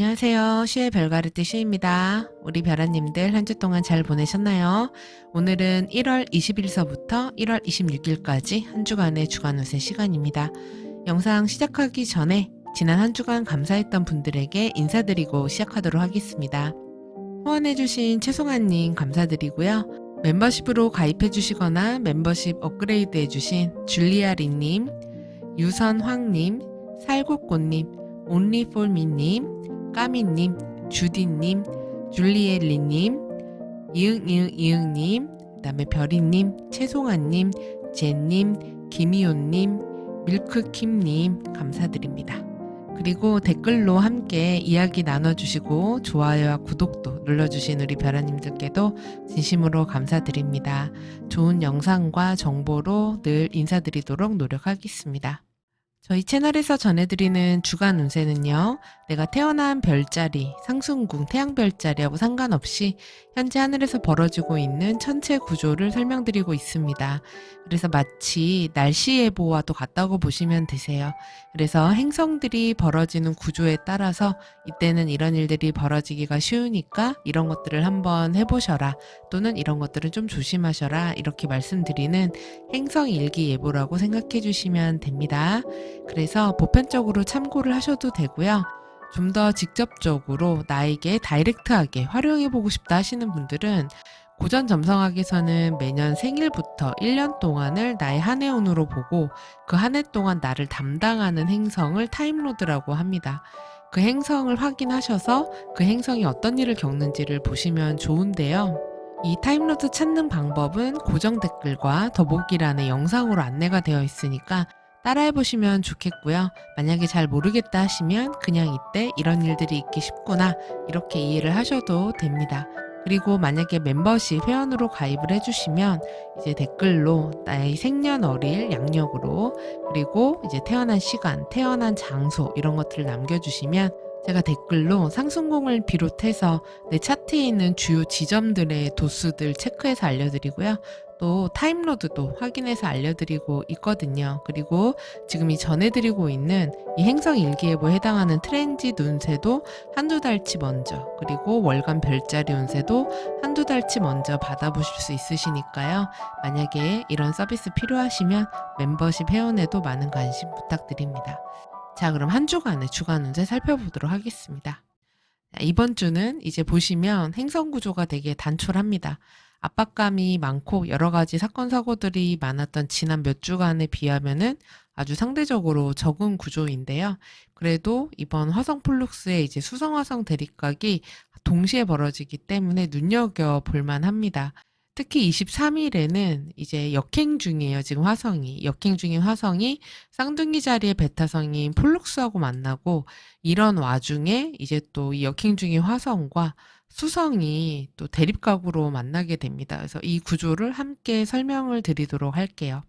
안녕하세요. 시의 별가르트 시입니다. 우리 별아님들 한 주 동안 잘 보내셨나요? 오늘은 1월 20일서부터 1월 26일까지 한 주간의 주간 운세 시간입니다. 영상 시작하기 전에 지난 한 주간 감사했던 분들에게 인사드리고 시작하도록 하겠습니다. 후원해주신 최송아님 감사드리고요. 멤버십으로 가입해주시거나 멤버십 업그레이드해주신 줄리아리님, 유선황님, 살구꽃님, 온리폴미님, 까미님, 주디님, 줄리엘리님, 이응이응이응님, 그 다음에 별이님, 최송아님, 제님, 김이온님, 밀크킴님 감사드립니다. 그리고 댓글로 함께 이야기 나눠주시고 좋아요와 구독도 눌러주신 우리 별아님들께도 진심으로 감사드립니다. 좋은 영상과 정보로 늘 인사드리도록 노력하겠습니다. 저희 채널에서 전해드리는 주간 운세는요, 내가 태어난 별자리, 상승궁, 태양별자리하고 상관없이 현재 하늘에서 벌어지고 있는 천체 구조를 설명드리고 있습니다. 그래서 마치 날씨 예보와도 같다고 보시면 되세요. 그래서 행성들이 벌어지는 구조에 따라서 이때는 이런 일들이 벌어지기가 쉬우니까 이런 것들을 한번 해보셔라, 또는 이런 것들은 좀 조심하셔라, 이렇게 말씀드리는 행성 일기 예보라고 생각해 주시면 됩니다. 그래서 보편적으로 참고를 하셔도 되고요. 좀 더 직접적으로 나에게 다이렉트하게 활용해보고 싶다 하시는 분들은 고전 점성학에서는 매년 생일부터 1년 동안을 나의 한 해 운으로 보고 그 한 해 동안 나를 담당하는 행성을 타임로드라고 합니다. 그 행성을 확인하셔서 그 행성이 어떤 일을 겪는지를 보시면 좋은데요. 이 타임로드 찾는 방법은 고정 댓글과 더보기란에 영상으로 안내가 되어 있으니까 따라해보시면 좋겠고요. 만약에 잘 모르겠다 하시면 그냥 이때 이런 일들이 있기 쉽구나, 이렇게 이해를 하셔도 됩니다. 그리고 만약에 멤버십 회원으로 가입을 해주시면 이제 댓글로 나의 생년월일 양력으로, 그리고 이제 태어난 시간, 태어난 장소, 이런 것들을 남겨주시면 제가 댓글로 상승궁을 비롯해서 내 차트에 있는 주요 지점들의 도수들 체크해서 알려드리고요. 또 타임로드도 확인해서 알려드리고 있거든요. 그리고 지금 이 전해드리고 있는 이 행성 일기예보에 해당하는 트랜짓 운세도 한두 달치 먼저, 그리고 월간 별자리 운세도 한두 달치 먼저 받아보실 수 있으시니까요. 만약에 이런 서비스 필요하시면 멤버십 회원에도 많은 관심 부탁드립니다. 자, 그럼 한 주간의 주간 운세 살펴보도록 하겠습니다. 이번 주는 이제 보시면 행성 구조가 되게 단촐합니다. 압박감이 많고 여러 가지 사건 사고들이 많았던 지난 몇 주간에 비하면은 아주 상대적으로 적은 구조인데요. 그래도 이번 화성 플룩스의 이제 수성 화성 대립각이 동시에 벌어지기 때문에 눈여겨 볼만 합니다. 특히 23일에는 이제 역행 중이에요. 지금 화성이. 역행 중인 화성이 쌍둥이 자리의 베타성인 폴룩스하고 만나고, 이런 와중에 이제 또 이 역행 중인 화성과 수성이 또 대립각으로 만나게 됩니다. 그래서 이 구조를 함께 설명을 드리도록 할게요.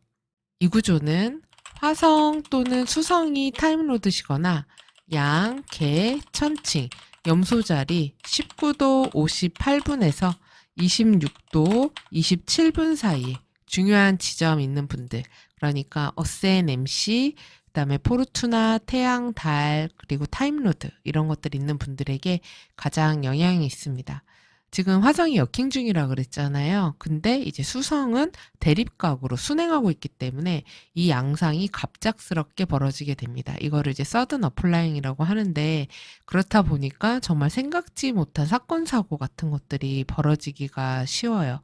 이 구조는 화성 또는 수성이 타임로드시거나 양, 개, 천칭, 염소자리 19도 58분에서 26도 27분 사이에 중요한 지점 있는 분들, 그러니까 어센 MC, 그 다음에 포르투나, 태양, 달, 그리고 타임로드, 이런 것들 있는 분들에게 가장 영향이 있습니다. 지금 화성이 역행 중이라 그랬잖아요. 근데 이제 수성은 대립각으로 순행하고 있기 때문에 이 양상이 갑작스럽게 벌어지게 됩니다. 이거를 이제 서든 어플라잉이라고 하는데, 그렇다 보니까 정말 생각지 못한 사건 사고 같은 것들이 벌어지기가 쉬워요.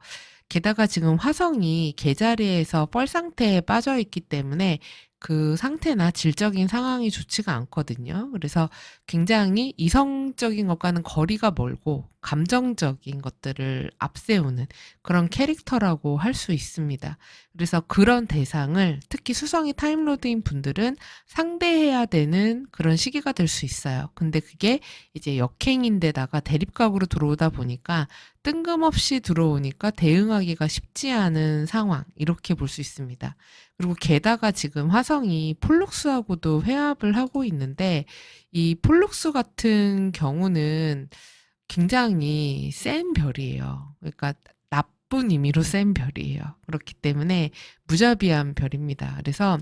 게다가 지금 화성이 개자리에서 뻘 상태에 빠져 있기 때문에 그 상태나 질적인 상황이 좋지가 않거든요. 그래서 굉장히 이성적인 것과는 거리가 멀고 감정적인 것들을 앞세우는 그런 캐릭터라고 할 수 있습니다. 그래서 그런 대상을 특히 수성이 타임로드인 분들은 상대해야 되는 그런 시기가 될 수 있어요. 근데 그게 이제 역행인데다가 대립각으로 들어오다 보니까 뜬금없이 들어오니까 대응하기가 쉽지 않은 상황, 이렇게 볼 수 있습니다. 그리고 게다가 지금 화성이 폴룩스하고도 회합을 하고 있는데, 이 폴룩스 같은 경우는 굉장히 센 별이에요. 그러니까 나쁜 의미로 센 별이에요. 그렇기 때문에 무자비한 별입니다. 그래서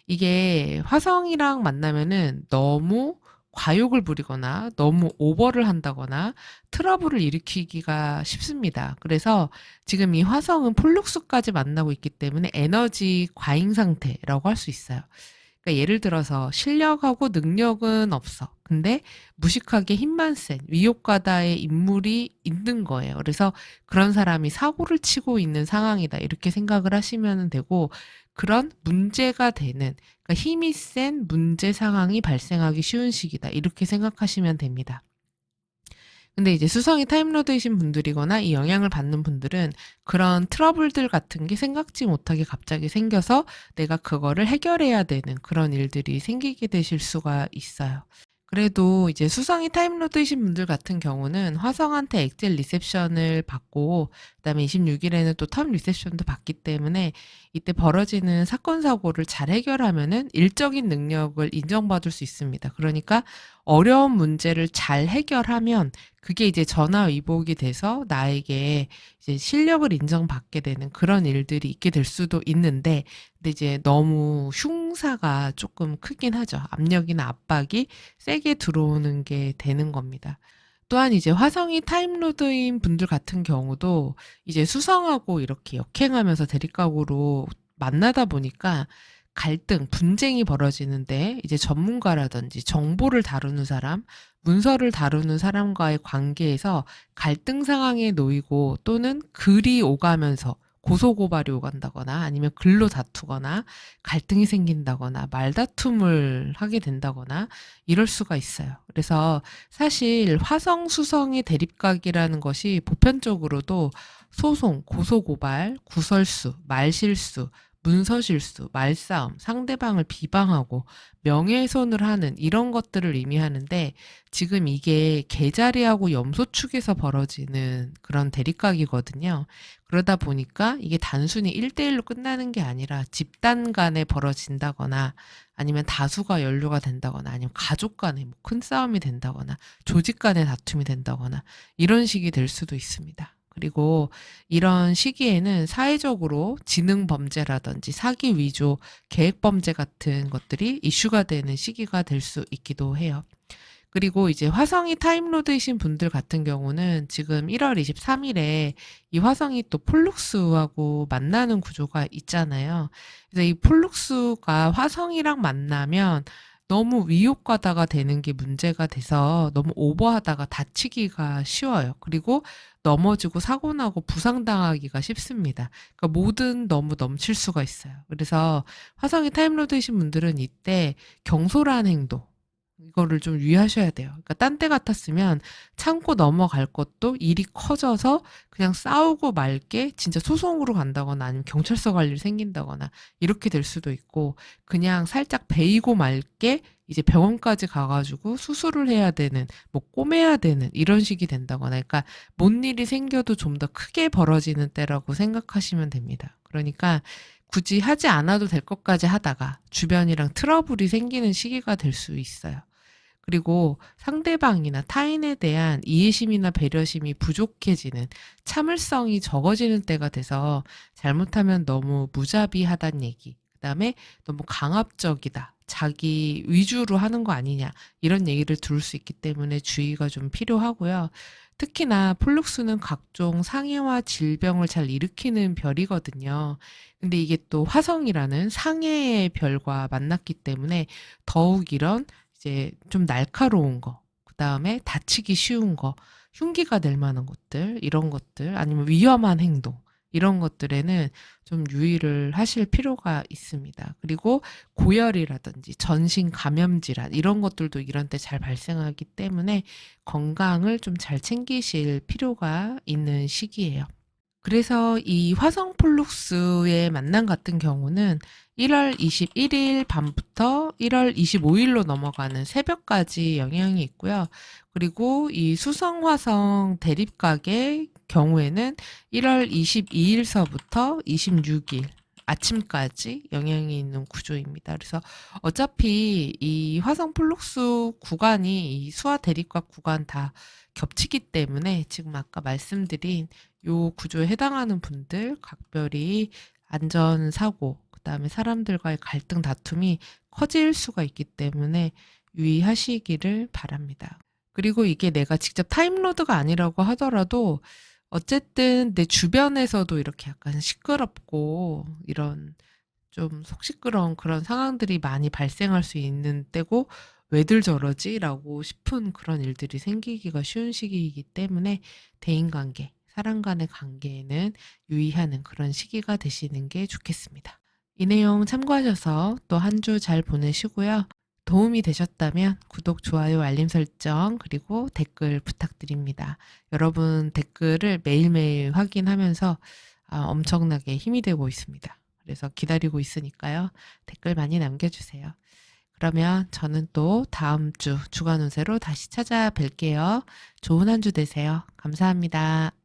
이게 화성이랑 만나면은 너무 과욕을 부리거나 너무 오버를 한다거나 트러블을 일으키기가 쉽습니다. 그래서 지금 이 화성은 폴룩스까지 만나고 있기 때문에 에너지 과잉 상태라고 할 수 있어요. 그러니까 예를 들어서 실력하고 능력은 없어. 근데 무식하게 힘만 센 위협가다의 인물이 있는 거예요. 그래서 그런 사람이 사고를 치고 있는 상황이다. 이렇게 생각을 하시면 되고, 그런 문제가 되는, 그러니까 힘이 센 문제 상황이 발생하기 쉬운 시기다. 이렇게 생각하시면 됩니다. 근데 이제 수성이 타임로드이신 분들이거나 이 영향을 받는 분들은 그런 트러블들 같은 게 생각지 못하게 갑자기 생겨서 내가 그거를 해결해야 되는 그런 일들이 생기게 되실 수가 있어요. 그래도 이제 수성이 타임로드이신 분들 같은 경우는 화성한테 엑셀 리셉션을 받고 그다음에 26일에는 또 텀 리셉션도 받기 때문에 이때 벌어지는 사건 사고를 잘 해결하면은 일적인 능력을 인정받을 수 있습니다. 그러니까 어려운 문제를 잘 해결하면 그게 이제 전화위복이 돼서 나에게 이제 실력을 인정받게 되는 그런 일들이 있게 될 수도 있는데, 근데 이제 너무 흉사가 조금 크긴 하죠. 압력이나 압박이 세게 들어오는 게 되는 겁니다. 또한 이제 화성이 타임로드인 분들 같은 경우도 이제 수성하고 이렇게 역행하면서 대립각으로 만나다 보니까 갈등, 분쟁이 벌어지는데 이제 전문가라든지 정보를 다루는 사람, 문서를 다루는 사람과의 관계에서 갈등 상황에 놓이고 또는 글이 오가면서 고소고발이 오간다거나 아니면 글로 다투거나 갈등이 생긴다거나 말다툼을 하게 된다거나 이럴 수가 있어요. 그래서 사실 화성 수성의 대립각이라는 것이 보편적으로도 소송, 고소고발, 구설수, 말실수, 문서실수, 말싸움, 상대방을 비방하고 명예훼손을 하는 이런 것들을 의미하는데, 지금 이게 개자리하고 염소축에서 벌어지는 그런 대립각이거든요. 그러다 보니까 이게 단순히 1대1로 끝나는 게 아니라 집단 간에 벌어진다거나 아니면 다수가 연루가 된다거나 아니면 가족 간에 뭐 큰 싸움이 된다거나 조직 간에 다툼이 된다거나 이런 식이 될 수도 있습니다. 그리고 이런 시기에는 사회적으로 지능 범죄라든지 사기 위조, 계획 범죄 같은 것들이 이슈가 되는 시기가 될 수 있기도 해요. 그리고 이제 화성이 타임로드이신 분들 같은 경우는 지금 1월 23일에 이 화성이 또 폴룩스하고 만나는 구조가 있잖아요. 그래서 이 폴룩스가 화성이랑 만나면 너무 위협과다가 되는 게 문제가 돼서 너무 오버하다가 다치기가 쉬워요. 그리고 넘어지고 사고 나고 부상당하기가 쉽습니다. 그러니까 뭐든 너무 넘칠 수가 있어요. 그래서 화성이 타임로드이신 분들은 이때 경솔한 행동, 이거를 좀 유의하셔야 돼요. 그러니까 딴 때 같았으면 참고 넘어갈 것도 일이 커져서 그냥 싸우고 말게 진짜 소송으로 간다거나 아니면 경찰서 갈 일 생긴다거나 이렇게 될 수도 있고, 그냥 살짝 베이고 말게 이제 병원까지 가가지고 수술을 해야 되는, 뭐 꼬매야 되는 이런 식이 된다거나, 그러니까 뭔 일이 생겨도 좀 더 크게 벌어지는 때라고 생각하시면 됩니다. 그러니까 굳이 하지 않아도 될 것까지 하다가 주변이랑 트러블이 생기는 시기가 될 수 있어요. 그리고 상대방이나 타인에 대한 이해심이나 배려심이 부족해지는, 참을성이 적어지는 때가 돼서 잘못하면 너무 무자비하단 얘기, 그다음에 너무 강압적이다, 자기 위주로 하는 거 아니냐, 이런 얘기를 들을 수 있기 때문에 주의가 좀 필요하고요. 특히나 폴룩스는 각종 상해와 질병을 잘 일으키는 별이거든요. 근데 이게 또 화성이라는 상해의 별과 만났기 때문에 더욱 이런 이제 좀 날카로운 거, 그다음에 다치기 쉬운 거, 흉기가 될 만한 것들, 이런 것들, 아니면 위험한 행동, 이런 것들에는 좀 유의를 하실 필요가 있습니다. 그리고 고열이라든지 전신 감염 질환, 이런 것들도 이런 때 잘 발생하기 때문에 건강을 좀 잘 챙기실 필요가 있는 시기예요. 그래서 이 화성 폴룩스의 만남 같은 경우는 1월 21일 밤부터 1월 25일로 넘어가는 새벽까지 영향이 있고요. 그리고 이 수성 화성 대립각의 경우에는 1월 22일서부터 26일 아침까지 영향이 있는 구조입니다. 그래서 어차피 이 화성 폴룩스 구간이 이 수화 대립각 구간 다 겹치기 때문에 지금 아까 말씀드린 요 구조에 해당하는 분들 각별히 안전사고, 그다음에 사람들과의 갈등 다툼이 커질 수가 있기 때문에 유의하시기를 바랍니다. 그리고 이게 내가 직접 타임로드가 아니라고 하더라도 어쨌든 내 주변에서도 이렇게 약간 시끄럽고 이런 좀 속 시끄러운 그런 상황들이 많이 발생할 수 있는 때고 왜들 저러지? 라고 싶은 그런 일들이 생기기가 쉬운 시기이기 때문에 대인관계, 사람 간의 관계에는 유의하는 그런 시기가 되시는 게 좋겠습니다. 이 내용 참고하셔서 또 한 주 잘 보내시고요. 도움이 되셨다면 구독, 좋아요, 알림 설정, 그리고 댓글 부탁드립니다. 여러분 댓글을 매일매일 확인하면서 엄청나게 힘이 되고 있습니다. 그래서 기다리고 있으니까요. 댓글 많이 남겨주세요. 그러면 저는 또 다음 주 주간 운세로 다시 찾아뵐게요. 좋은 한 주 되세요. 감사합니다.